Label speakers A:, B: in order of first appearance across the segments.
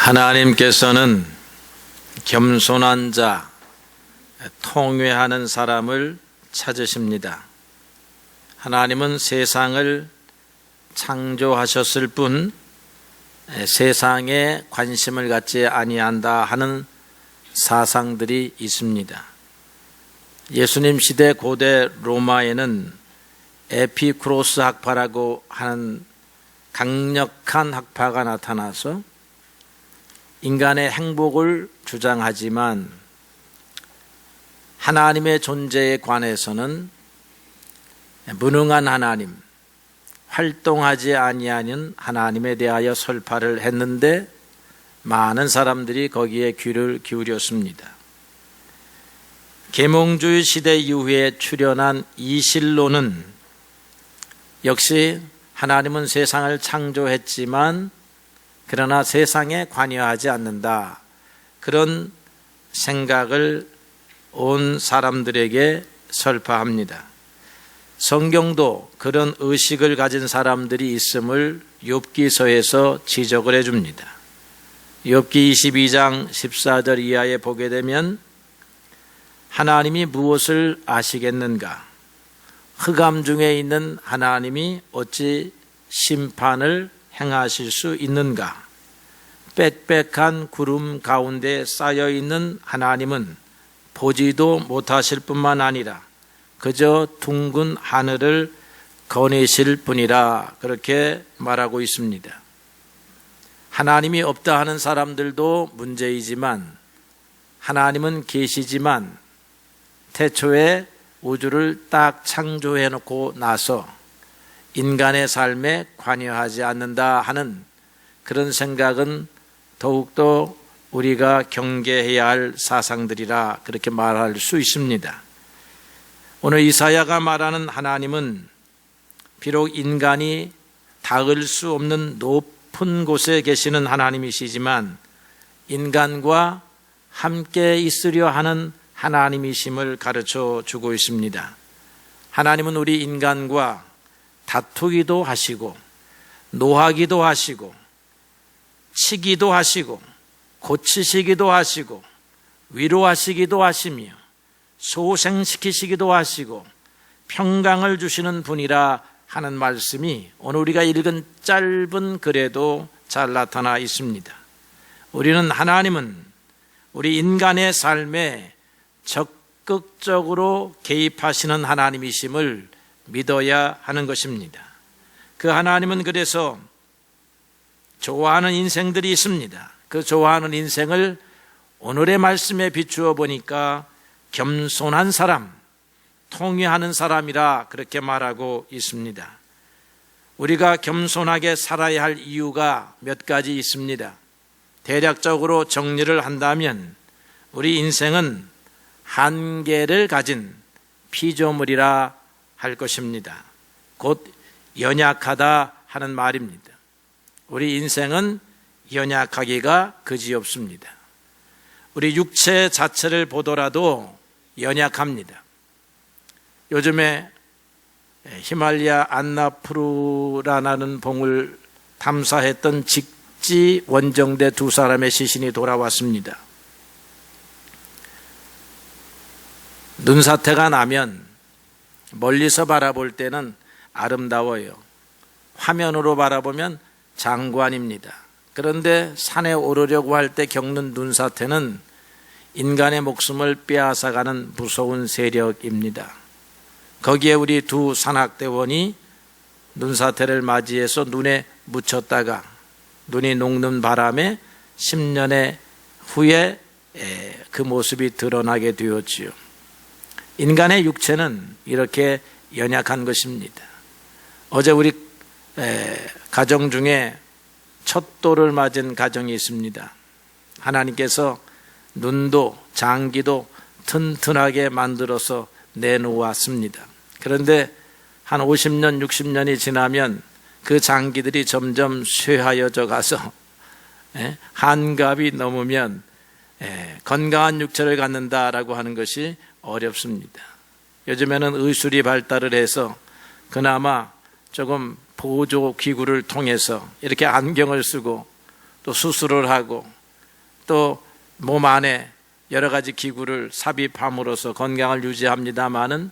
A: 하나님께서는 겸손한 자, 통회하는 사람을 찾으십니다. 하나님은 세상을 창조하셨을 뿐 세상에 관심을 갖지 아니한다 하는 사상들이 있습니다. 예수님 시대 고대 로마에는 에피쿠로스 학파라고 하는 강력한 학파가 나타나서 인간의 행복을 주장하지만 하나님의 존재에 관해서는 무능한 하나님, 활동하지 아니하는 하나님에 대하여 설파를 했는데 많은 사람들이 거기에 귀를 기울였습니다. 계몽주의 시대 이후에 출현한 이실론은 역시 하나님은 세상을 창조했지만 그러나 세상에 관여하지 않는다, 그런 생각을 온 사람들에게 설파합니다. 성경도 그런 의식을 가진 사람들이 있음을 욥기서에서 지적을 해줍니다. 욥기 22장 14절 이하에 보게 되면 하나님이 무엇을 아시겠는가? 흑암 중에 있는 하나님이 어찌 심판을 행하실 수 있는가? 빽빽한 구름 가운데 쌓여있는 하나님은 보지도 못하실 뿐만 아니라 그저 둥근 하늘을 거니실 뿐이라, 그렇게 말하고 있습니다. 하나님이 없다 하는 사람들도 문제이지만 하나님은 계시지만 태초에 우주를 딱 창조해 놓고 나서 인간의 삶에 관여하지 않는다 하는 그런 생각은 더욱더 우리가 경계해야 할 사상들이라, 그렇게 말할 수 있습니다. 오늘 이사야가 말하는 하나님은 비록 인간이 닿을 수 없는 높은 곳에 계시는 하나님이시지만 인간과 함께 있으려 하는 하나님이심을 가르쳐 주고 있습니다. 하나님은 우리 인간과 다투기도 하시고 노하기도 하시고 치기도 하시고 고치시기도 하시고 위로하시기도 하시며 소생시키시기도 하시고 평강을 주시는 분이라 하는 말씀이 오늘 우리가 읽은 짧은 글에도 잘 나타나 있습니다. 우리는 하나님은 우리 인간의 삶에 적극적으로 개입하시는 하나님이심을 믿어야 하는 것입니다. 그 하나님은 그래서 좋아하는 인생들이 있습니다. 그 좋아하는 인생을 오늘의 말씀에 비추어 보니까 겸손한 사람, 통회하는 사람이라 그렇게 말하고 있습니다. 우리가 겸손하게 살아야 할 이유가 몇 가지 있습니다. 대략적으로 정리를 한다면 우리 인생은 한계를 가진 피조물이라 할 것입니다. 곧 연약하다 하는 말입니다. 우리 인생은 연약하기가 그지없습니다. 우리 육체 자체를 보더라도 연약합니다. 요즘에 히말리아 안나푸르라는 봉을 탐사했던 직지 원정대 두 사람의 시신이 돌아왔습니다. 눈사태가 나면 멀리서 바라볼 때는 아름다워요. 화면으로 바라보면 장관입니다. 그런데 산에 오르려고 할 때 겪는 눈사태는 인간의 목숨을 빼앗아가는 무서운 세력입니다. 거기에 우리 두 산악대원이 눈사태를 맞이해서 눈에 묻혔다가 눈이 녹는 바람에 10년의 후에 그 모습이 드러나게 되었지요. 인간의 육체는 이렇게 연약한 것입니다. 어제 우리 가정 중에 첫 돌을 맞은 가정이 있습니다. 하나님께서 눈도 장기도 튼튼하게 만들어서 내놓았습니다. 그런데 한 50년, 60년이 지나면 그 장기들이 점점 쇠하여져 가서 한갑이 넘으면 건강한 육체를 갖는다라고 하는 것이 어렵습니다. 요즘에는 의술이 발달을 해서 그나마 조금 보조 기구를 통해서 이렇게 안경을 쓰고 또 수술을 하고 또 몸 안에 여러 가지 기구를 삽입함으로써 건강을 유지합니다마는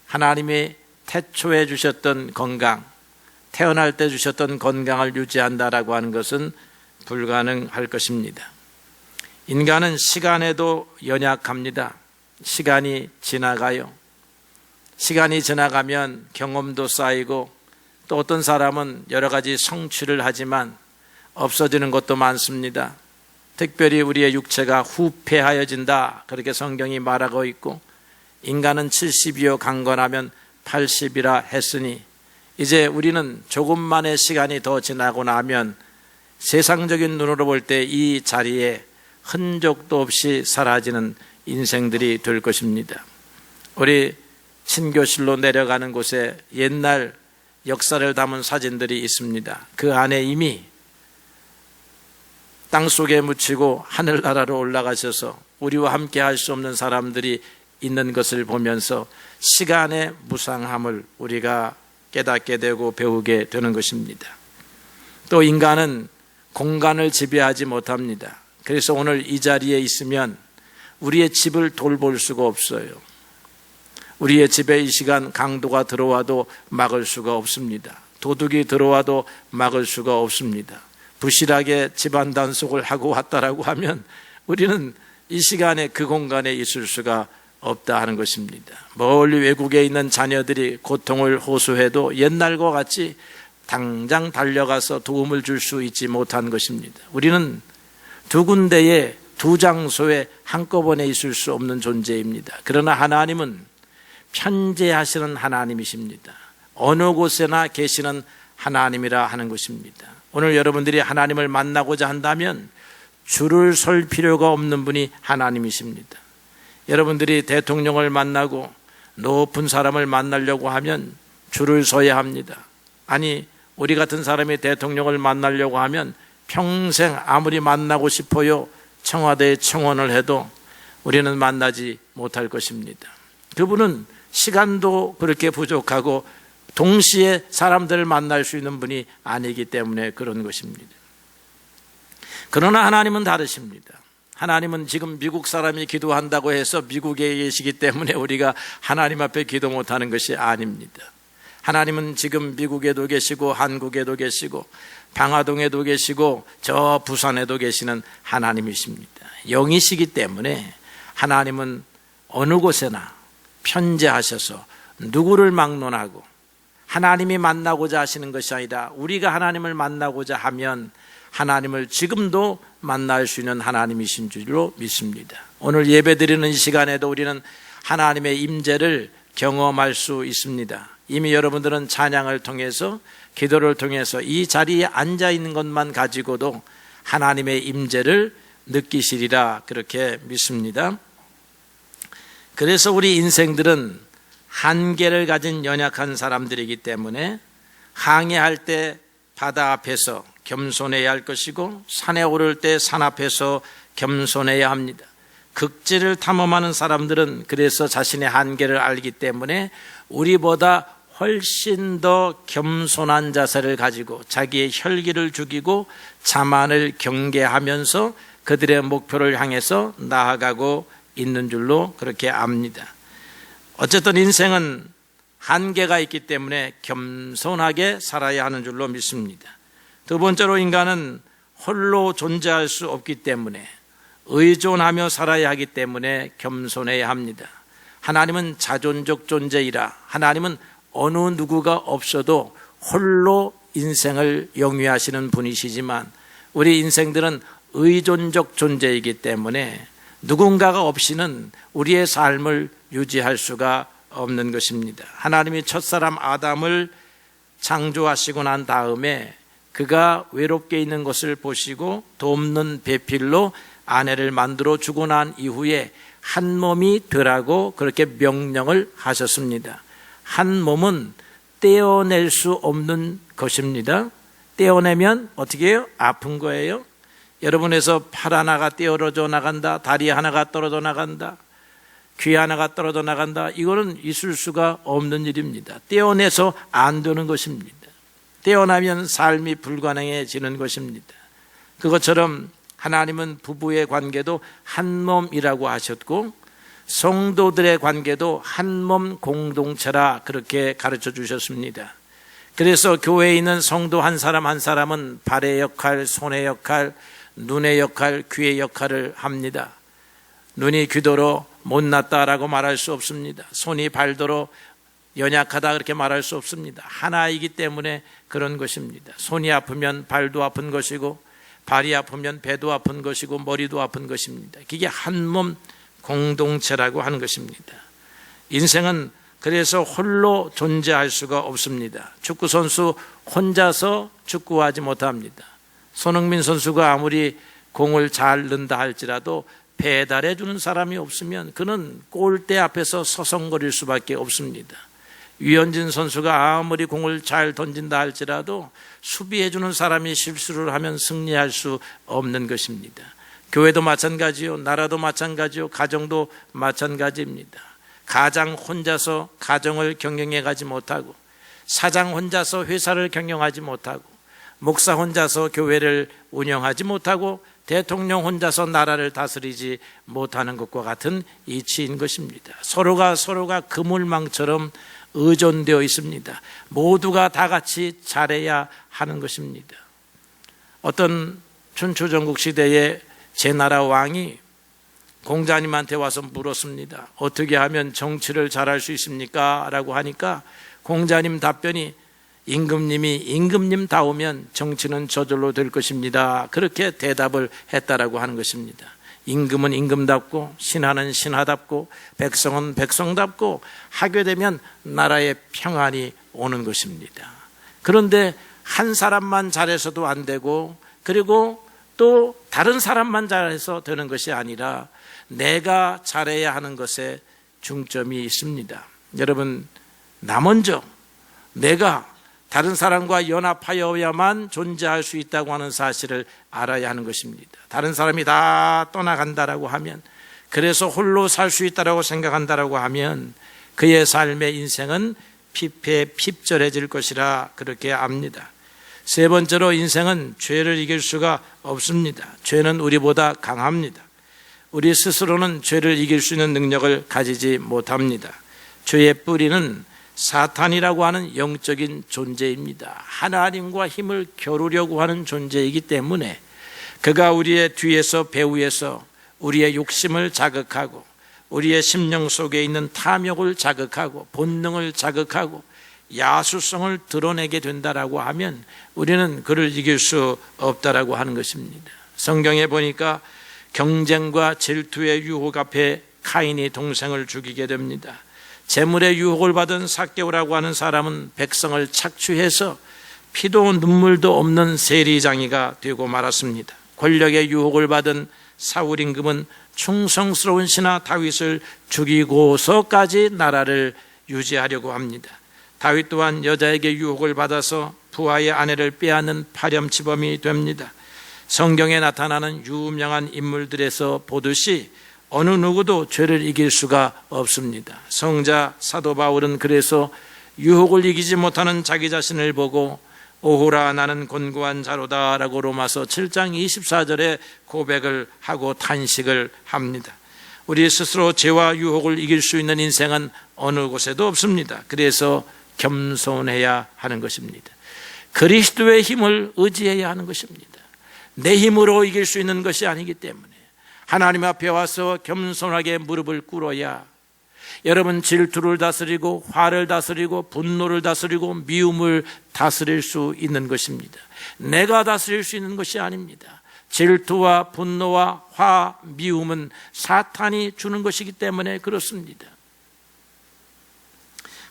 A: 하나님이 태초에 주셨던 건강, 태어날 때 주셨던 건강을 유지한다라고 하는 것은 불가능할 것입니다. 인간은 시간에도 연약합니다. 시간이 지나가요. 시간이 지나가면 경험도 쌓이고 또 어떤 사람은 여러 가지 성취를 하지만 없어지는 것도 많습니다. 특별히 우리의 육체가 후패하여진다, 그렇게 성경이 말하고 있고, 인간은 70이요 강건하면 80이라 했으니 이제 우리는 조금만의 시간이 더 지나고 나면 세상적인 눈으로 볼 때 이 자리에 흔적도 없이 사라지는 인생들이 될 것입니다. 우리 신교실로 내려가는 곳에 옛날 역사를 담은 사진들이 있습니다. 그 안에 이미 땅속에 묻히고 하늘나라로 올라가셔서 우리와 함께 할 수 없는 사람들이 있는 것을 보면서 시간의 무상함을 우리가 깨닫게 되고 배우게 되는 것입니다. 또 인간은 공간을 지배하지 못합니다. 그래서 오늘 이 자리에 있으면 우리의 집을 돌볼 수가 없어요. 우리의 집에 이 시간 강도가 들어와도 막을 수가 없습니다. 도둑이 들어와도 막을 수가 없습니다. 부실하게 집안 단속을 하고 왔다라고 하면 우리는 이 시간에 그 공간에 있을 수가 없다 하는 것입니다. 멀리 외국에 있는 자녀들이 고통을 호소해도 옛날과 같이 당장 달려가서 도움을 줄 수 있지 못한 것입니다. 우리는 두 군데에 두 장소에 한꺼번에 있을 수 없는 존재입니다. 그러나 하나님은 편재하시는 하나님이십니다. 어느 곳에나 계시는 하나님이라 하는 것입니다. 오늘 여러분들이 하나님을 만나고자 한다면 줄을 설 필요가 없는 분이 하나님이십니다. 여러분들이 대통령을 만나고 높은 사람을 만나려고 하면 줄을 서야 합니다. 아니, 우리 같은 사람이 대통령을 만나려고 하면 평생 아무리 만나고 싶어요 청와대에 청원을 해도 우리는 만나지 못할 것입니다. 그분은 시간도 그렇게 부족하고 동시에 사람들을 만날 수 있는 분이 아니기 때문에 그런 것입니다. 그러나 하나님은 다르십니다. 하나님은 지금 미국 사람이 기도한다고 해서 미국에 계시기 때문에 우리가 하나님 앞에 기도 못하는 것이 아닙니다. 하나님은 지금 미국에도 계시고 한국에도 계시고 방화동에도 계시고 저 부산에도 계시는 하나님이십니다. 영이시기 때문에 하나님은 어느 곳에나 편재하셔서 누구를 막론하고 하나님이 만나고자 하시는 것이 아니라 우리가 하나님을 만나고자 하면 하나님을 지금도 만날 수 있는 하나님이신 줄로 믿습니다. 오늘 예배드리는 이 시간에도 우리는 하나님의 임재를 경험할 수 있습니다. 이미 여러분들은 찬양을 통해서 기도를 통해서 이 자리에 앉아 있는 것만 가지고도 하나님의 임재를 느끼시리라 그렇게 믿습니다. 그래서 우리 인생들은 한계를 가진 연약한 사람들이기 때문에 항해할 때 바다 앞에서 겸손해야 할 것이고 산에 오를 때 산 앞에서 겸손해야 합니다. 극지를 탐험하는 사람들은 그래서 자신의 한계를 알기 때문에 우리보다 훨씬 더 겸손한 자세를 가지고 자기의 혈기를 죽이고 자만을 경계하면서 그들의 목표를 향해서 나아가고 있는 줄로 그렇게 압니다. 어쨌든 인생은 한계가 있기 때문에 겸손하게 살아야 하는 줄로 믿습니다. 두 번째로 인간은 홀로 존재할 수 없기 때문에 의존하며 살아야 하기 때문에 겸손해야 합니다. 하나님은 자존적 존재이라 하나님은 어느 누구가 없어도 홀로 인생을 영위하시는 분이시지만 우리 인생들은 의존적 존재이기 때문에 누군가가 없이는 우리의 삶을 유지할 수가 없는 것입니다. 하나님이 첫사람 아담을 창조하시고 난 다음에 그가 외롭게 있는 것을 보시고 돕는 배필로 아내를 만들어 주고 난 이후에 한 몸이 되라고 그렇게 명령을 하셨습니다. 한 몸은 떼어낼 수 없는 것입니다. 떼어내면 어떻게 해요? 아픈 거예요. 여러분에서 팔 하나가 떼어져 나간다, 다리 하나가 떨어져 나간다, 귀 하나가 떨어져 나간다, 이거는 있을 수가 없는 일입니다. 떼어내서 안 되는 것입니다. 떼어나면 삶이 불가능해지는 것입니다. 그것처럼 하나님은 부부의 관계도 한 몸이라고 하셨고 성도들의 관계도 한 몸 공동체라 그렇게 가르쳐 주셨습니다. 그래서 교회에 있는 성도 한 사람 한 사람은 발의 역할, 손의 역할, 눈의 역할, 귀의 역할을 합니다. 눈이 귀도로 못났다라고 말할 수 없습니다. 손이 발도로 연약하다 그렇게 말할 수 없습니다. 하나이기 때문에 그런 것입니다. 손이 아프면 발도 아픈 것이고 발이 아프면 배도 아픈 것이고 머리도 아픈 것입니다. 그게 한 몸 공동체라고 하는 것입니다. 인생은 그래서 홀로 존재할 수가 없습니다. 축구 선수 혼자서 축구하지 못합니다. 손흥민 선수가 아무리 공을 잘 넣는다 할지라도 배달해 주는 사람이 없으면 그는 골대 앞에서 서성거릴 수밖에 없습니다. 유현진 선수가 아무리 공을 잘 던진다 할지라도 수비해 주는 사람이 실수를 하면 승리할 수 없는 것입니다. 교회도 마찬가지요, 나라도 마찬가지요, 가정도 마찬가지입니다. 가장 혼자서 가정을 경영해 가지 못하고, 사장 혼자서 회사를 경영하지 못하고, 목사 혼자서 교회를 운영하지 못하고, 대통령 혼자서 나라를 다스리지 못하는 것과 같은 이치인 것입니다. 서로가 그물망처럼 의존되어 있습니다. 모두가 다 같이 잘해야 하는 것입니다. 어떤 춘추전국 시대에 제 나라 왕이 공자님한테 와서 물었습니다. 어떻게 하면 정치를 잘할 수 있습니까? 라고 하니까 공자님 답변이 임금님이 임금님다우면 정치는 저절로 될 것입니다. 그렇게 대답을 했다라고 하는 것입니다. 임금은 임금답고 신하는 신하답고 백성은 백성답고 하게 되면 나라에 평안이 오는 것입니다. 그런데 한 사람만 잘해서도 안 되고 그리고 또 다른 사람만 잘해서 되는 것이 아니라 내가 잘해야 하는 것에 중점이 있습니다. 여러분, 나 먼저 내가 다른 사람과 연합하여야만 존재할 수 있다고 하는 사실을 알아야 하는 것입니다. 다른 사람이 다 떠나간다라고 하면, 그래서 홀로 살 수 있다라고 생각한다라고 하면 그의 삶의 인생은 피폐핍절해질 것이라 그렇게 압니다. 세 번째로 인생은 죄를 이길 수가 없습니다. 죄는 우리보다 강합니다. 우리 스스로는 죄를 이길 수 있는 능력을 가지지 못합니다. 죄의 뿌리는 사탄이라고 하는 영적인 존재입니다. 하나님과 힘을 겨루려고 하는 존재이기 때문에 그가 우리의 뒤에서 배후에서 우리의 욕심을 자극하고 우리의 심령 속에 있는 탐욕을 자극하고 본능을 자극하고 야수성을 드러내게 된다라고 하면 우리는 그를 이길 수 없다라고 하는 것입니다. 성경에 보니까 경쟁과 질투의 유혹 앞에 카인이 동생을 죽이게 됩니다. 재물의 유혹을 받은 삭개오라고 하는 사람은 백성을 착취해서 피도 눈물도 없는 세리장이가 되고 말았습니다. 권력의 유혹을 받은 사울 임금은 충성스러운 신하 다윗을 죽이고서까지 나라를 유지하려고 합니다. 다윗 또한 여자에게 유혹을 받아서 부하의 아내를 빼앗는 파렴치범이 됩니다. 성경에 나타나는 유명한 인물들에서 보듯이 어느 누구도 죄를 이길 수가 없습니다. 성자 사도 바울은 그래서 유혹을 이기지 못하는 자기 자신을 보고 오호라 나는 곤고한 자로다 라고 로마서 7장 24절에 고백을 하고 탄식을 합니다. 우리 스스로 죄와 유혹을 이길 수 있는 인생은 어느 곳에도 없습니다. 그래서 겸손해야 하는 것입니다. 그리스도의 힘을 의지해야 하는 것입니다. 내 힘으로 이길 수 있는 것이 아니기 때문에 하나님 앞에 와서 겸손하게 무릎을 꿇어야 여러분 질투를 다스리고 화를 다스리고 분노를 다스리고 미움을 다스릴 수 있는 것입니다. 내가 다스릴 수 있는 것이 아닙니다. 질투와 분노와 화, 미움은 사탄이 주는 것이기 때문에 그렇습니다.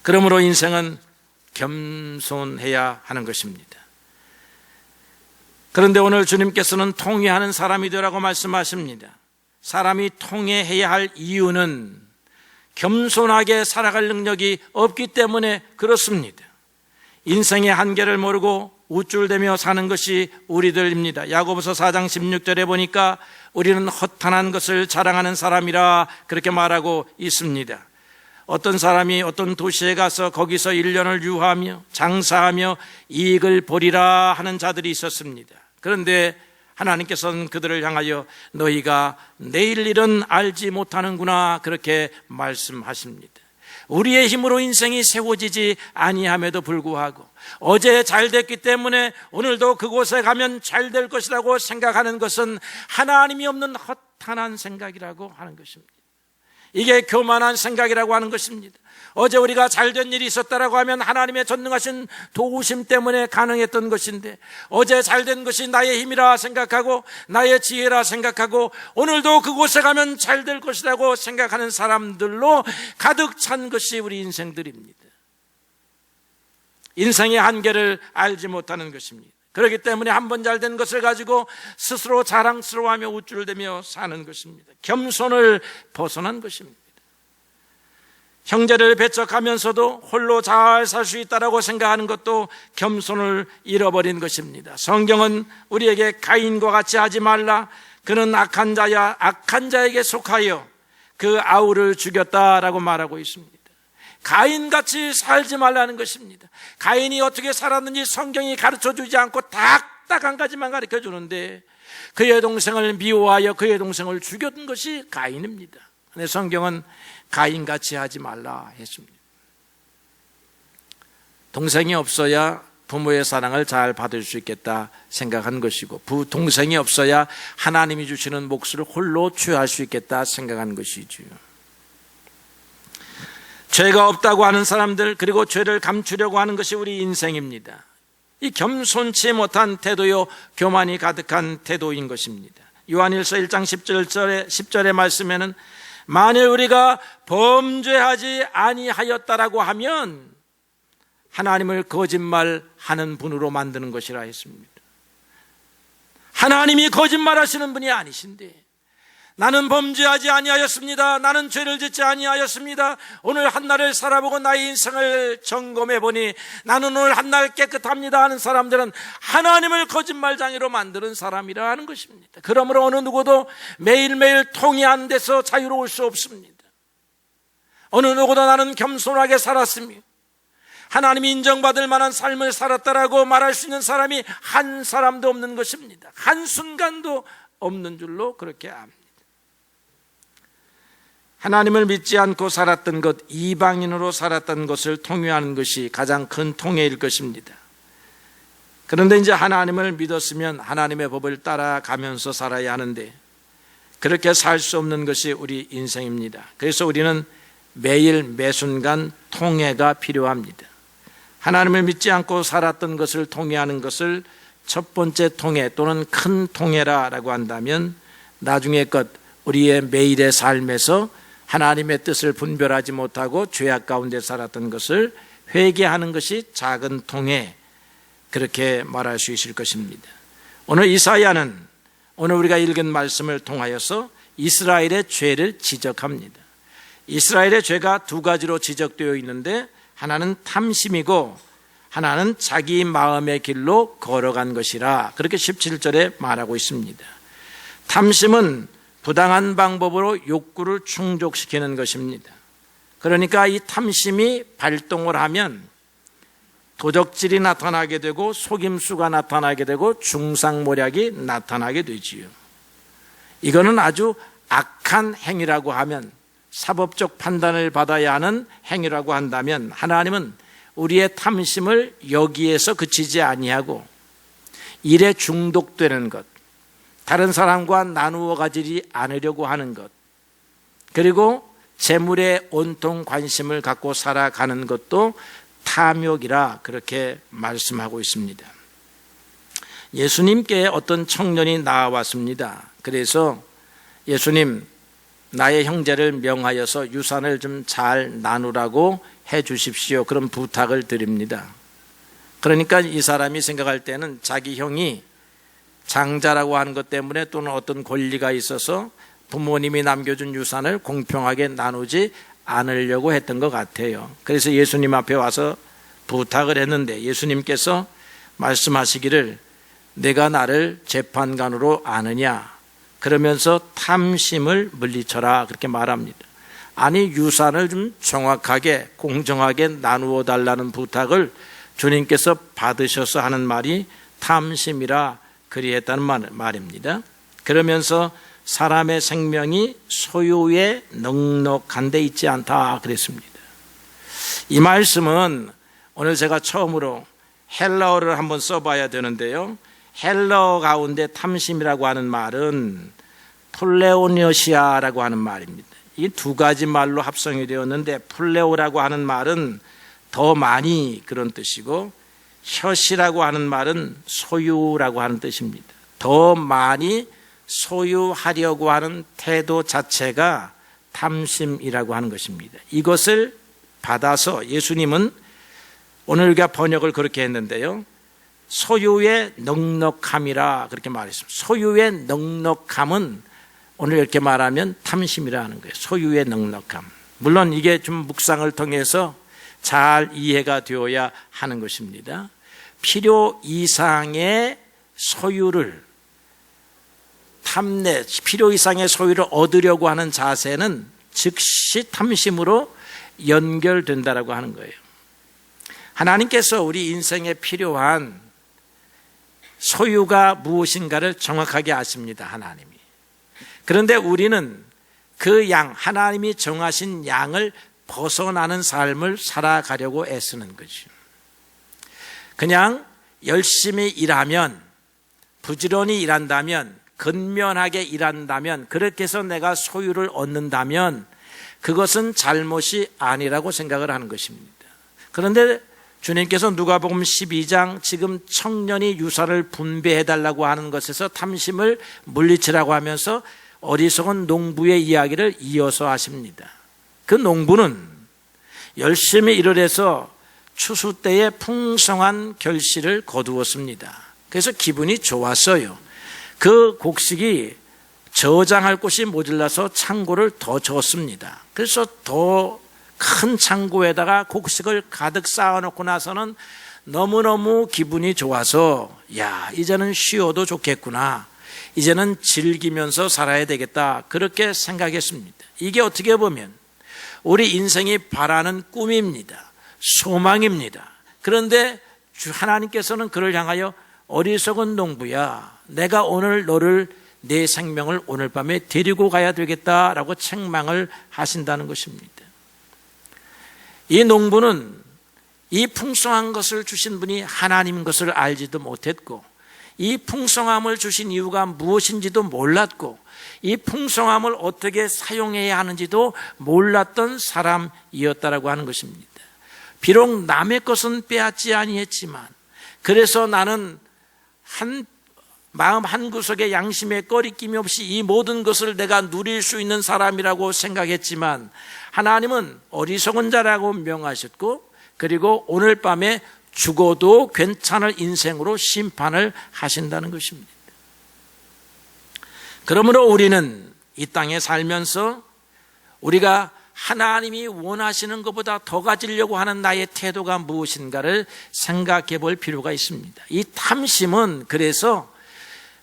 A: 그러므로 인생은 겸손해야 하는 것입니다. 그런데 오늘 주님께서는 통회하는 사람이 되라고 말씀하십니다. 사람이 통회해야 할 이유는 겸손하게 살아갈 능력이 없기 때문에 그렇습니다. 인생의 한계를 모르고 우쭐대며 사는 것이 우리들입니다. 야고보서 4장 16절에 보니까 우리는 허탄한 것을 자랑하는 사람이라 그렇게 말하고 있습니다. 어떤 사람이 어떤 도시에 가서 거기서 1년을 유하며 장사하며 이익을 보리라 하는 자들이 있었습니다. 그런데 하나님께서는 그들을 향하여 너희가 내일 일은 알지 못하는구나 그렇게 말씀하십니다. 우리의 힘으로 인생이 세워지지 아니함에도 불구하고 어제 잘 됐기 때문에 오늘도 그곳에 가면 잘 될 것이라고 생각하는 것은 하나님이 없는 허탄한 생각이라고 하는 것입니다. 이게 교만한 생각이라고 하는 것입니다. 어제 우리가 잘된 일이 있었다라고 하면 하나님의 전능하신 도우심 때문에 가능했던 것인데, 어제 잘된 것이 나의 힘이라 생각하고 나의 지혜라 생각하고 오늘도 그곳에 가면 잘 될 것이라고 생각하는 사람들로 가득 찬 것이 우리 인생들입니다. 인생의 한계를 알지 못하는 것입니다. 그렇기 때문에 한 번 잘된 것을 가지고 스스로 자랑스러워하며 우쭐대며 사는 것입니다. 겸손을 벗어난 것입니다. 형제를 배척하면서도 홀로 잘 살 수 있다라고 생각하는 것도 겸손을 잃어버린 것입니다. 성경은 우리에게 가인과 같이 하지 말라, 그는 악한 자야, 악한 자에게 속하여 그 아우를 죽였다라고 말하고 있습니다. 가인같이 살지 말라는 것입니다. 가인이 어떻게 살았는지 성경이 가르쳐주지 않고 딱 한 가지만 가르쳐주는데, 그의 동생을 미워하여 그의 동생을 죽였던 것이 가인입니다. 근데 성경은 가인같이 하지 말라 했습니다. 동생이 없어야 부모의 사랑을 잘 받을 수 있겠다 생각한 것이고, 동생이 없어야 하나님이 주시는 몫을 홀로 취할 수 있겠다 생각한 것이지요. 죄가 없다고 하는 사람들, 그리고 죄를 감추려고 하는 것이 우리 인생입니다. 이 겸손치 못한 태도요, 교만이 가득한 태도인 것입니다. 요한일서 1장 10절의 말씀에는 만일 우리가 범죄하지 아니하였다라고 하면 하나님을 거짓말하는 분으로 만드는 것이라 했습니다. 하나님이 거짓말하시는 분이 아니신데, 나는 범죄하지 아니하였습니다, 나는 죄를 짓지 아니하였습니다, 오늘 한날을 살아보고 나의 인생을 점검해 보니 나는 오늘 한날 깨끗합니다 하는 사람들은 하나님을 거짓말장애로 만드는 사람이라 하는 것입니다. 그러므로 어느 누구도 매일매일 통이한 데서 자유로울 수 없습니다. 어느 누구도 나는 겸손하게 살았으며 하나님이 인정받을 만한 삶을 살았다라고 말할 수 있는 사람이 한 사람도 없는 것입니다. 한순간도 없는 줄로 그렇게 압니다. 하나님을 믿지 않고 살았던 것, 이방인으로 살았던 것을 통회하는 것이 가장 큰 통회일 것입니다. 그런데 이제 하나님을 믿었으면 하나님의 법을 따라가면서 살아야 하는데, 그렇게 살 수 없는 것이 우리 인생입니다. 그래서 우리는 매일 매순간 통회가 필요합니다. 하나님을 믿지 않고 살았던 것을 통회하는 것을 첫 번째 통회 또는 큰 통회라고 한다면, 나중에 것, 우리의 매일의 삶에서 하나님의 뜻을 분별하지 못하고 죄악 가운데 살았던 것을 회개하는 것이 작은 통회, 그렇게 말할 수 있을 것입니다. 오늘 이사야는 오늘 우리가 읽은 말씀을 통하여서 이스라엘의 죄를 지적합니다. 이스라엘의 죄가 두 가지로 지적되어 있는데, 하나는 탐심이고 하나는 자기 마음의 길로 걸어간 것이라, 그렇게 17절에 말하고 있습니다. 탐심은 부당한 방법으로 욕구를 충족시키는 것입니다. 그러니까 이 탐심이 발동을 하면 도적질이 나타나게 되고 속임수가 나타나게 되고 중상모략이 나타나게 되지요. 이거는 아주 악한 행위라고 하면, 사법적 판단을 받아야 하는 행위라고 한다면, 하나님은 우리의 탐심을 여기에서 그치지 아니하고 일에 중독되는 것, 다른 사람과 나누어 가지지 않으려고 하는 것, 그리고 재물에 온통 관심을 갖고 살아가는 것도 탐욕이라 그렇게 말씀하고 있습니다. 예수님께 어떤 청년이 나와왔습니다. 그래서 예수님, 나의 형제를 명하여서 유산을 좀 잘 나누라고 해 주십시오, 그런 부탁을 드립니다. 그러니까 이 사람이 생각할 때는 자기 형이 장자라고 하는 것 때문에 또는 어떤 권리가 있어서 부모님이 남겨준 유산을 공평하게 나누지 않으려고 했던 것 같아요. 그래서 예수님 앞에 와서 부탁을 했는데, 예수님께서 말씀하시기를 내가 나를 재판관으로 아느냐, 그러면서 탐심을 물리쳐라, 그렇게 말합니다. 아니, 유산을 좀 정확하게 공정하게 나누어 달라는 부탁을 주님께서 받으셔서 하는 말이 탐심이라 그리했다는 말입니다. 그러면서 사람의 생명이 소유에 넉넉한 데 있지 않다 그랬습니다. 이 말씀은 오늘 제가 처음으로 헬라어를 한번 써봐야 되는데요, 헬라어 가운데 탐심이라고 하는 말은 폴레오니오시아라고 하는 말입니다. 이 두 가지 말로 합성이 되었는데, 폴레오라고 하는 말은 더 많이 그런 뜻이고, 혀시라고 하는 말은 소유라고 하는 뜻입니다. 더 많이 소유하려고 하는 태도 자체가 탐심이라고 하는 것입니다. 이것을 받아서 예수님은 오늘 우리가 번역을 그렇게 했는데요, 소유의 넉넉함이라 그렇게 말했습니다. 소유의 넉넉함은 오늘 이렇게 말하면 탐심이라는 거예요. 소유의 넉넉함. 물론 이게 좀 묵상을 통해서 잘 이해가 되어야 하는 것입니다. 필요 이상의 소유를 필요 이상의 소유를 얻으려고 하는 자세는 즉시 탐심으로 연결된다라고 하는 거예요. 하나님께서 우리 인생에 필요한 소유가 무엇인가를 정확하게 아십니다, 하나님이. 그런데 우리는 그 하나님이 정하신 양을 벗어나는 삶을 살아가려고 애쓰는 거죠. 그냥 열심히 일하면, 부지런히 일한다면, 근면하게 일한다면, 그렇게 해서 내가 소유를 얻는다면 그것은 잘못이 아니라고 생각을 하는 것입니다. 그런데 주님께서 누가복음 12장 지금 청년이 유사를 분배해달라고 하는 것에서 탐심을 물리치라고 하면서 어리석은 농부의 이야기를 이어서 하십니다. 그 농부는 열심히 일을 해서 추수 때에 풍성한 결실을 거두었습니다. 그래서 기분이 좋았어요. 그 곡식이 저장할 곳이 모자라서 창고를 더 졌습니다. 그래서 더 큰 창고에다가 곡식을 가득 쌓아놓고 나서는 너무너무 기분이 좋아서, 이제는 쉬어도 좋겠구나, 이제는 즐기면서 살아야 되겠다, 그렇게 생각했습니다. 이게 어떻게 보면 우리 인생이 바라는 꿈입니다. 소망입니다. 그런데 하나님께서는 그를 향하여 어리석은 농부야, 내가 오늘 너를, 내 생명을 오늘 밤에 데리고 가야 되겠다라고 책망을 하신다는 것입니다. 이 농부는 이 풍성한 것을 주신 분이 하나님인 것을 알지도 못했고, 이 풍성함을 주신 이유가 무엇인지도 몰랐고, 이 풍성함을 어떻게 사용해야 하는지도 몰랐던 사람이었다라고 하는 것입니다. 비록 남의 것은 빼앗지 아니했지만, 그래서 나는 마음 한구석에 양심에 꺼리낌이 없이 이 모든 것을 내가 누릴 수 있는 사람이라고 생각했지만, 하나님은 어리석은 자라고 명하셨고, 그리고 오늘 밤에 죽어도 괜찮을 인생으로 심판을 하신다는 것입니다. 그러므로 우리는 이 땅에 살면서 우리가 하나님이 원하시는 것보다 더 가지려고 하는 나의 태도가 무엇인가를 생각해 볼 필요가 있습니다. 이 탐심은 그래서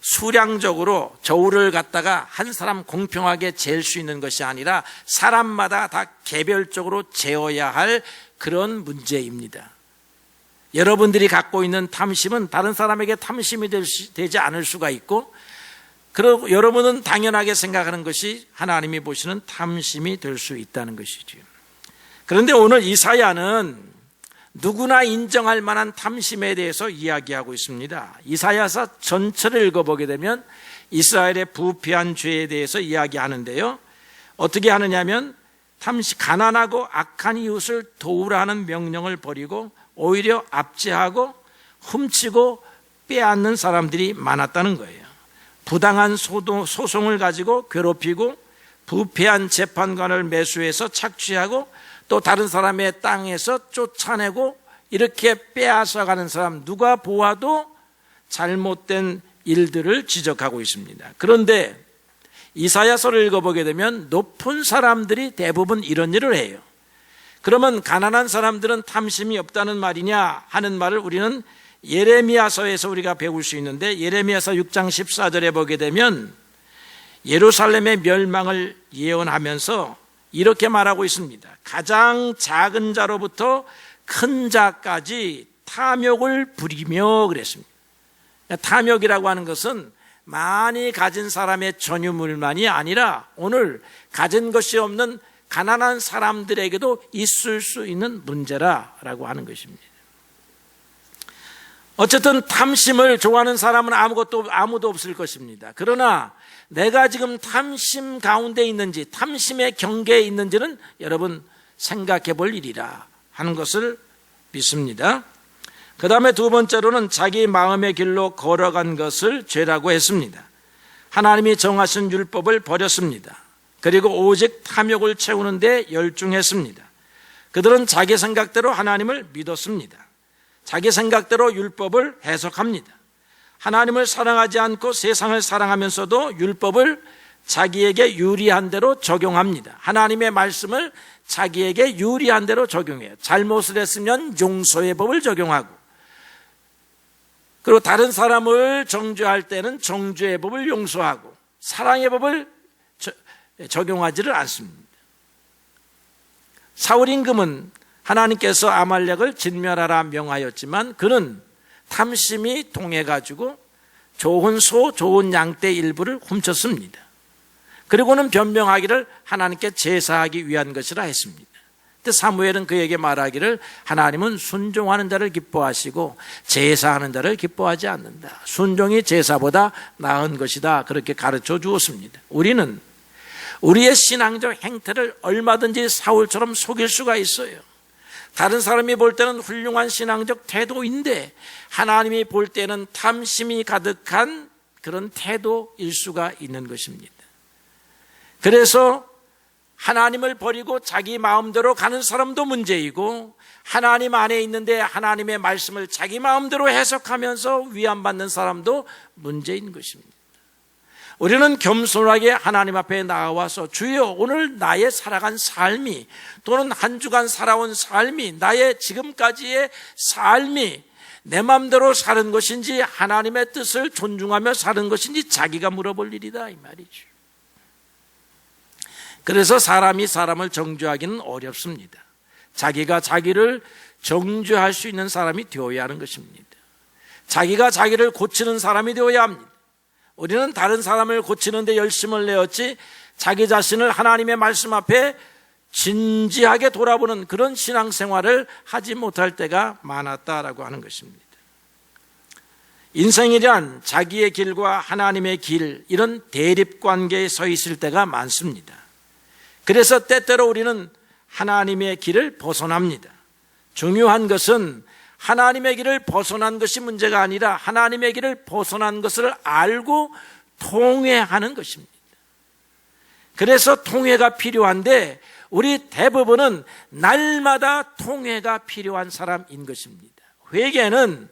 A: 수량적으로 저울을 갖다가 한 사람 공평하게 잴 수 있는 것이 아니라 사람마다 다 개별적으로 재어야 할 그런 문제입니다. 여러분들이 갖고 있는 탐심은 다른 사람에게 탐심이 되지 않을 수가 있고, 그리고 여러분은 당연하게 생각하는 것이 하나님이 보시는 탐심이 될 수 있다는 것이죠. 그런데 오늘 이사야는 누구나 인정할 만한 탐심에 대해서 이야기하고 있습니다. 이사야서 전체를 읽어보게 되면 이스라엘의 부패한 죄에 대해서 이야기하는데요, 어떻게 하느냐면 가난하고 악한 이웃을 도우라는 명령을 버리고 오히려 압제하고 훔치고 빼앗는 사람들이 많았다는 거예요. 부당한 소송을 가지고 괴롭히고 부패한 재판관을 매수해서 착취하고 또 다른 사람의 땅에서 쫓아내고 이렇게 빼앗아가는 사람, 누가 보아도 잘못된 일들을 지적하고 있습니다. 그런데 이사야서를 읽어보게 되면 높은 사람들이 대부분 이런 일을 해요. 그러면 가난한 사람들은 탐심이 없다는 말이냐 하는 말을 우리는 예레미야서에서 우리가 배울 수 있는데, 예레미야서 6장 14절에 보게 되면 예루살렘의 멸망을 예언하면서 이렇게 말하고 있습니다. 가장 작은 자로부터 큰 자까지 탐욕을 부리며 그랬습니다. 탐욕이라고 하는 것은 많이 가진 사람의 전유물만이 아니라 오늘 가진 것이 없는 가난한 사람들에게도 있을 수 있는 문제라고 하는 것입니다. 어쨌든 탐심을 좋아하는 사람은 아무도 없을 것입니다. 그러나 내가 지금 탐심 가운데 있는지, 탐심의 경계에 있는지는 여러분 생각해 볼 일이라 하는 것을 믿습니다. 그 다음에 두 번째로는 자기 마음의 길로 걸어간 것을 죄라고 했습니다. 하나님이 정하신 율법을 버렸습니다. 그리고 오직 탐욕을 채우는 데 열중했습니다. 그들은 자기 생각대로 하나님을 믿었습니다. 자기 생각대로 율법을 해석합니다. 하나님을 사랑하지 않고 세상을 사랑하면서도 율법을 자기에게 유리한 대로 적용합니다. 하나님의 말씀을 자기에게 유리한 대로 적용해요. 잘못을 했으면 용서의 법을 적용하고, 그리고 다른 사람을 정죄할 때는 정죄의 법을 용서하고 사랑의 법을 적용하지를 않습니다. 사울 임금은 하나님께서 아말렉을 진멸하라 명하였지만 그는 탐심이 동해가지고 좋은 소, 좋은 양떼 일부를 훔쳤습니다. 그리고는 변명하기를 하나님께 제사하기 위한 것이라 했습니다. 그때 사무엘은 그에게 말하기를 하나님은 순종하는 자를 기뻐하시고 제사하는 자를 기뻐하지 않는다. 순종이 제사보다 나은 것이다. 그렇게 가르쳐 주었습니다. 우리는 우리의 신앙적 행태를 얼마든지 사울처럼 속일 수가 있어요. 다른 사람이 볼 때는 훌륭한 신앙적 태도인데 하나님이 볼 때는 탐심이 가득한 그런 태도일 수가 있는 것입니다. 그래서 하나님을 버리고 자기 마음대로 가는 사람도 문제이고, 하나님 안에 있는데 하나님의 말씀을 자기 마음대로 해석하면서 위안받는 사람도 문제인 것입니다. 우리는 겸손하게 하나님 앞에 나와서 주여, 오늘 나의 살아간 삶이, 또는 한 주간 살아온 삶이, 나의 지금까지의 삶이 내 마음대로 사는 것인지 하나님의 뜻을 존중하며 사는 것인지 자기가 물어볼 일이다, 이 말이죠. 그래서 사람이 사람을 정죄하기는 어렵습니다. 자기가 자기를 정죄할 수 있는 사람이 되어야 하는 것입니다. 자기가 자기를 고치는 사람이 되어야 합니다. 우리는 다른 사람을 고치는 데 열심을 내었지 자기 자신을 하나님의 말씀 앞에 진지하게 돌아보는 그런 신앙생활을 하지 못할 때가 많았다라고 하는 것입니다. 인생이란 자기의 길과 하나님의 길, 이런 대립관계에 서 있을 때가 많습니다. 그래서 때때로 우리는 하나님의 길을 벗어납니다. 중요한 것은 하나님의 길을 벗어난 것이 문제가 아니라 하나님의 길을 벗어난 것을 알고 통회하는 것입니다. 그래서 통회가 필요한데 우리 대부분은 날마다 통회가 필요한 사람인 것입니다. 회개는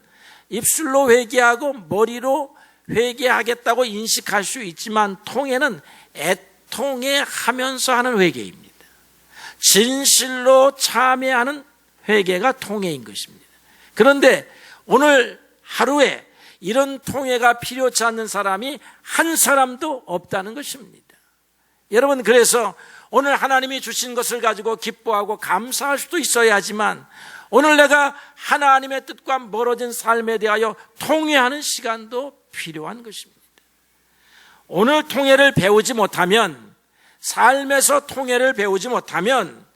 A: 입술로 회개하고 머리로 회개하겠다고 인식할 수 있지만 통회는 통회하면서 하는 회개입니다. 진실로 참회하는 회개가 통회인 것입니다. 그런데 오늘 하루에 이런 통회가 필요치 않는 사람이 한 사람도 없다는 것입니다. 여러분, 그래서 오늘 하나님이 주신 것을 가지고 기뻐하고 감사할 수도 있어야 하지만 오늘 내가 하나님의 뜻과 멀어진 삶에 대하여 통회하는 시간도 필요한 것입니다. 오늘 통회를 배우지 못하면, 삶에서 통회를 배우지 못하면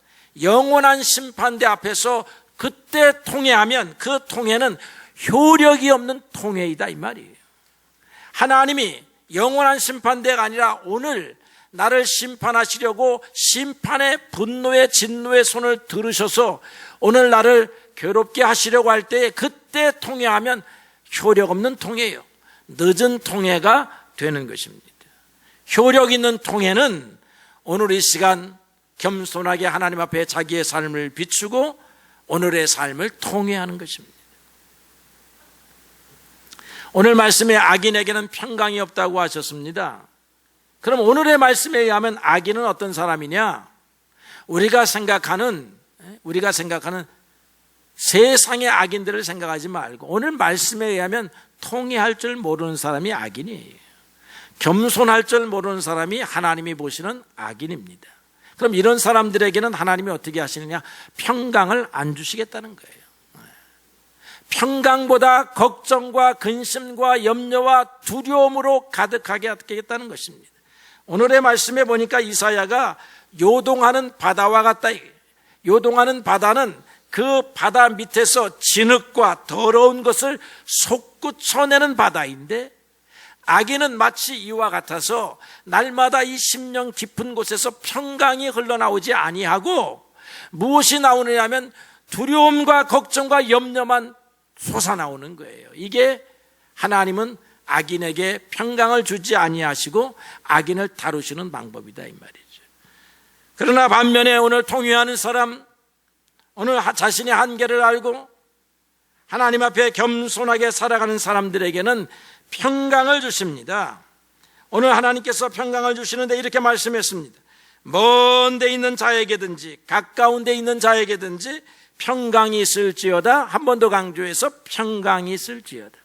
A: 영원한 심판대 앞에서 그때 통회하면 그 통회는 효력이 없는 통회이다, 이 말이에요. 하나님이 영원한 심판대가 아니라 오늘 나를 심판하시려고 심판의 분노의 진노의 손을 들으셔서 오늘 나를 괴롭게 하시려고 할 때에 그때 통회하면 효력 없는 통회예요. 늦은 통회가 되는 것입니다. 효력 있는 통회는 오늘 이 시간 겸손하게 하나님 앞에 자기의 삶을 비추고 오늘의 삶을 통회하는 것입니다. 오늘 말씀에 악인에게는 평강이 없다고 하셨습니다. 그럼 오늘의 말씀에 의하면 악인은 어떤 사람이냐? 우리가 생각하는 세상의 악인들을 생각하지 말고 오늘 말씀에 의하면 통회할 줄 모르는 사람이 악인이에요. 겸손할 줄 모르는 사람이 하나님이 보시는 악인입니다. 그럼 이런 사람들에게는 하나님이 어떻게 하시느냐? 평강을 안 주시겠다는 거예요. 평강보다 걱정과 근심과 염려와 두려움으로 가득하게 하겠다는 것입니다. 오늘의 말씀에 보니까 이사야가 요동하는 바다와 같다. 요동하는 바다는 그 바다 밑에서 진흙과 더러운 것을 솟구쳐내는 바다인데, 악인은 마치 이와 같아서 날마다 이 심령 깊은 곳에서 평강이 흘러나오지 아니하고 무엇이 나오느냐면 두려움과 걱정과 염려만 솟아나오는 거예요. 이게 하나님은 악인에게 평강을 주지 아니하시고 악인을 다루시는 방법이다, 이 말이죠. 그러나 반면에 오늘 통회하는 사람, 오늘 자신의 한계를 알고 하나님 앞에 겸손하게 살아가는 사람들에게는 평강을 주십니다. 오늘 하나님께서 평강을 주시는데 이렇게 말씀했습니다. 먼 데 있는 자에게든지 가까운 데 있는 자에게든지 평강이 있을지어다. 한 번 더 강조해서 평강이 있을지어다.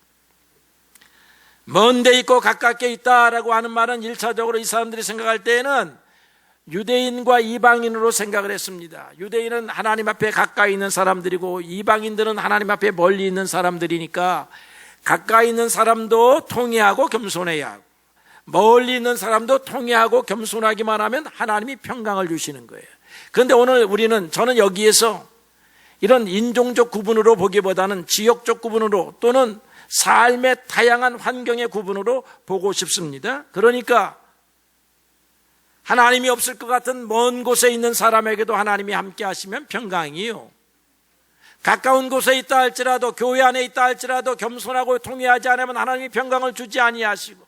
A: 먼 데 있고 가깝게 있다라고 하는 말은 1차적으로 이 사람들이 생각할 때에는 유대인과 이방인으로 생각을 했습니다. 유대인은 하나님 앞에 가까이 있는 사람들이고 이방인들은 하나님 앞에 멀리 있는 사람들이니까 가까이 있는 사람도 통회하고 겸손해야 하고 멀리 있는 사람도 통회하고 겸손하기만 하면 하나님이 평강을 주시는 거예요. 그런데 오늘 저는 여기에서 이런 인종적 구분으로 보기보다는 지역적 구분으로 또는 삶의 다양한 환경의 구분으로 보고 싶습니다. 그러니까 하나님이 없을 것 같은 먼 곳에 있는 사람에게도 하나님이 함께 하시면 평강이요. 가까운 곳에 있다 할지라도 교회 안에 있다 할지라도 겸손하고 통회하지 않으면 하나님이 평강을 주지 아니하시고,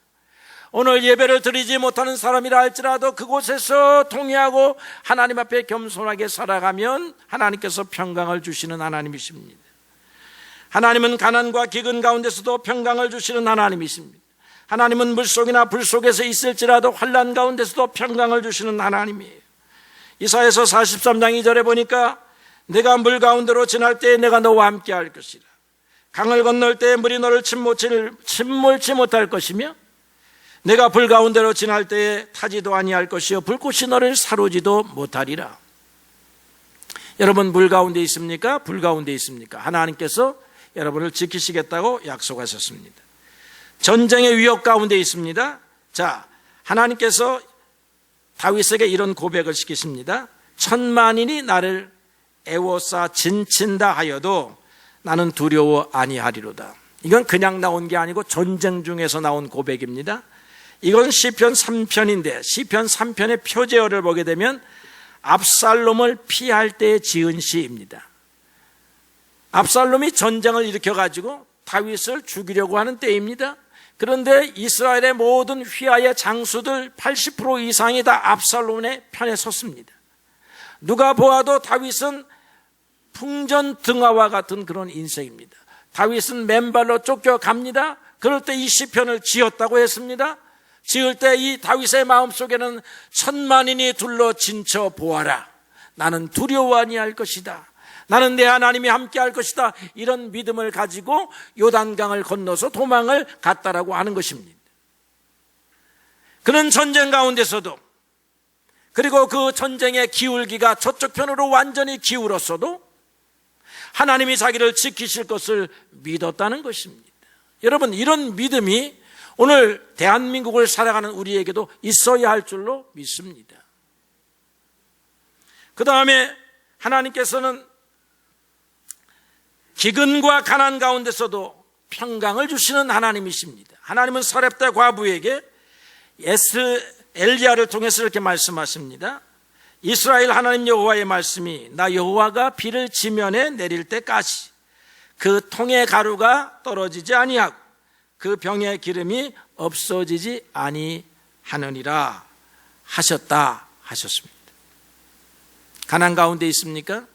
A: 오늘 예배를 드리지 못하는 사람이라 할지라도 그곳에서 통회하고 하나님 앞에 겸손하게 살아가면 하나님께서 평강을 주시는 하나님이십니다. 하나님은 가난과 기근 가운데서도 평강을 주시는 하나님이십니다. 하나님은 물속이나 불 속에서 있을지라도 환난 가운데서도 평강을 주시는 하나님이에요. 이사야서 43장 2절에 보니까 내가 물 가운데로 지날 때에 내가 너와 함께 할 것이라. 강을 건널 때에 물이 너를 침몰치 못할 것이며 내가 불 가운데로 지날 때에 타지도 아니할 것이요 불꽃이 너를 사르지도 못하리라. 여러분, 물 가운데 있습니까? 불 가운데 있습니까? 하나님께서 여러분을 지키시겠다고 약속하셨습니다. 전쟁의 위협 가운데 있습니다. 자, 하나님께서 다윗에게 이런 고백을 시키십니다. 천만인이 나를 애워싸 진친다 하여도 나는 두려워 아니하리로다. 이건 그냥 나온 게 아니고 전쟁 중에서 나온 고백입니다. 이건 시편 3편인데 시편 3편의 표제어를 보게 되면 압살롬을 피할 때 지은 시입니다. 압살롬이 전쟁을 일으켜가지고 다윗을 죽이려고 하는 때입니다. 그런데 이스라엘의 모든 휘하의 장수들 80% 이상이 다 압살롬의 편에 섰습니다. 누가 보아도 다윗은 풍전등화와 같은 그런 인생입니다. 다윗은 맨발로 쫓겨갑니다. 그럴 때 이 시편을 지었다고 했습니다. 지을 때 이 다윗의 마음속에는 천만인이 둘러 진쳐 보아라. 나는 두려워 아니할 것이다. 나는 내 하나님이 함께 할 것이다. 이런 믿음을 가지고 요단강을 건너서 도망을 갔다라고 하는 것입니다. 그는 전쟁 가운데서도, 그리고 그 전쟁의 기울기가 저쪽 편으로 완전히 기울었어도 하나님이 자기를 지키실 것을 믿었다는 것입니다. 여러분, 이런 믿음이 오늘 대한민국을 살아가는 우리에게도 있어야 할 줄로 믿습니다. 그 다음에 하나님께서는 기근과 가난 가운데서도 평강을 주시는 하나님이십니다. 하나님은 사렙다 과부에게 엘리야를 통해서 이렇게 말씀하십니다. 이스라엘 하나님 여호와의 말씀이 나 여호와가 비를 지면에 내릴 때까지 그 통의 가루가 떨어지지 아니하고 그 병의 기름이 없어지지 아니하느니라 하셨다 하셨습니다. 가난 가운데 있습니까?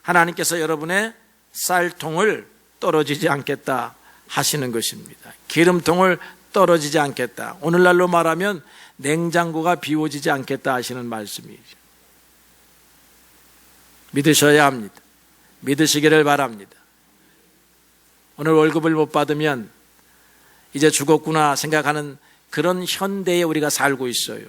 A: 하나님께서 여러분의 쌀통을 떨어지지 않겠다 하시는 것입니다. 기름통을 떨어지지 않겠다. 오늘날로 말하면 냉장고가 비워지지 않겠다 하시는 말씀이죠. 믿으셔야 합니다. 믿으시기를 바랍니다. 오늘 월급을 못 받으면 이제 죽었구나 생각하는 그런 현대에 우리가 살고 있어요.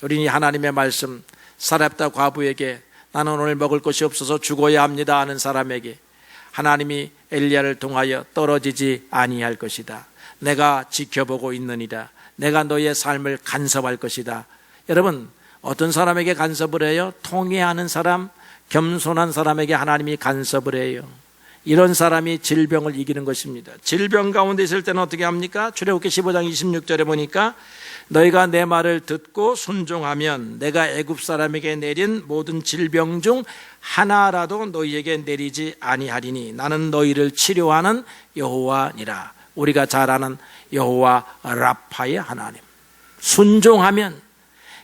A: 우리는 하나님의 말씀, 사렙다 과부에게 나는 오늘 먹을 것이 없어서 죽어야 합니다 하는 사람에게 하나님이 엘리야를 통하여 떨어지지 아니할 것이다. 내가 지켜보고 있느니라. 내가 너의 삶을 간섭할 것이다. 여러분, 어떤 사람에게 간섭을 해요? 통회하는 사람, 겸손한 사람에게 하나님이 간섭을 해요. 이런 사람이 질병을 이기는 것입니다. 질병 가운데 있을 때는 어떻게 합니까? 출애굽기 15장 26절에 보니까 너희가 내 말을 듣고 순종하면 내가 애굽 사람에게 내린 모든 질병 중 하나라도 너희에게 내리지 아니하리니 나는 너희를 치료하는 여호와니라. 우리가 잘 아는 여호와 라파의 하나님. 순종하면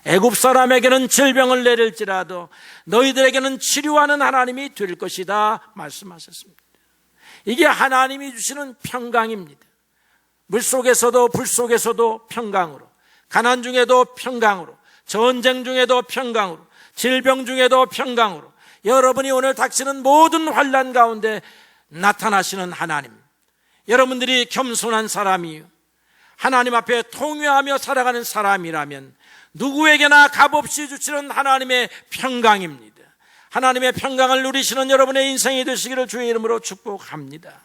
A: 애굽 사람에게는 질병을 내릴지라도 너희들에게는 치료하는 하나님이 될 것이다 말씀하셨습니다. 이게 하나님이 주시는 평강입니다. 물속에서도 불속에서도 평강으로, 가난 중에도 평강으로, 전쟁 중에도 평강으로, 질병 중에도 평강으로, 여러분이 오늘 닥치는 모든 환난 가운데 나타나시는 하나님. 여러분들이 겸손한 사람이요, 하나님 앞에 통회하며 살아가는 사람이라면 누구에게나 값없이 주시는 하나님의 평강입니다. 하나님의 평강을 누리시는 여러분의 인생이 되시기를 주의 이름으로 축복합니다.